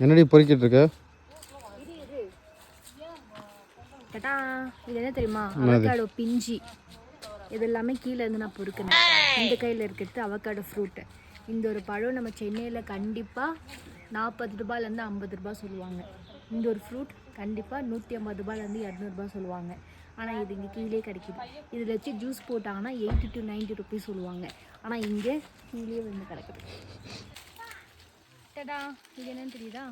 என்னடி பொறிக்கிட்டு இருக்க? கேட்டா இது என்ன தெரியுமா? அவக்காடோ பிஞ்சி. இது எல்லாமே கீழே இருந்து நான் பொறுக்கினேன். இந்த கையில் இருக்கிறது அவக்காடோ ஃப்ரூட்டு. இந்த ஒரு பழம் நம்ம சென்னையில் கண்டிப்பாக 40 ரூபாயிலேருந்து 50 ரூபா சொல்லுவாங்க. இந்த ஒரு ஃப்ரூட் கண்டிப்பாக 150 ரூபாயிலேருந்து 200 ரூபா சொல்லுவாங்க. ஆனால் இது இங்கே கீழே கிடைக்கிது. இதில் வச்சு ஜூஸ் போட்டாங்கன்னா 80 to 90 ருபீஸ் சொல்லுவாங்க. ஆனால் இங்கே கீழே வந்து கிடக்குது. டடா, இது என்னன்னு தெரியுதா?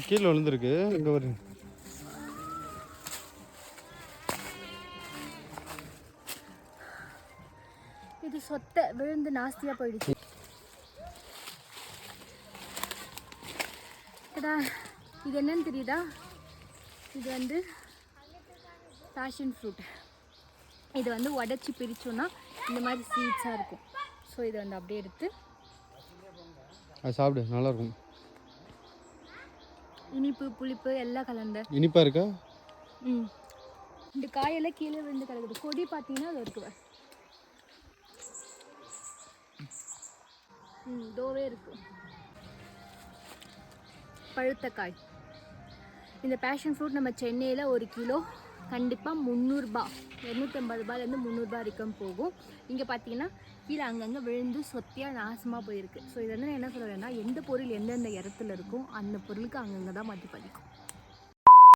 கீழே விழுந்துருக்கு. இங்கே ஒரு இது சொத்தை விழுந்து நாஸ்தியாக போயிடுச்சு. டடா, இது என்னன்னு தெரியுதா? இது வந்து பேஷன் ஃப்ரூட். இது வந்து உடச்சி பிரித்தோன்னா இந்த மாதிரி சீட்ஸாக இருக்கும். ஸோ இதை வந்து அப்படியே எடுத்து அது சாப்பிடு, நல்லாயிருக்கும். இனிப்பு புளிப்பு எல்லாம் கலந்த. இனிப்பாக இருக்கா? இந்த காயெல்லாம் கீழே விழுந்து கிடக்குது. கொடி பார்த்தீங்கன்னா அது இருக்குவ. தோவே இருக்கு பழுத்த காய். இந்த பேஷன் ஃப்ரூட் நம்ம சென்னையில் 1 கிலோ கண்டிப்பாக 300 ரூபா, 250 ரூபாயிலேருந்து 300 ரூபா வரைக்கும் போகும். இங்கே பார்த்தீங்கன்னா கீழே அங்கங்கே விழுந்து சொத்தியாக நாசமாக போயிருக்கு. ஸோ இது வந்து என்ன சொல்லுவேன்னா, எந்த பொருள் எந்தெந்த இடத்துல இருக்கும் அந்த பொருளுக்கு அங்கங்கே தான் மதிப்பதிக்கும்.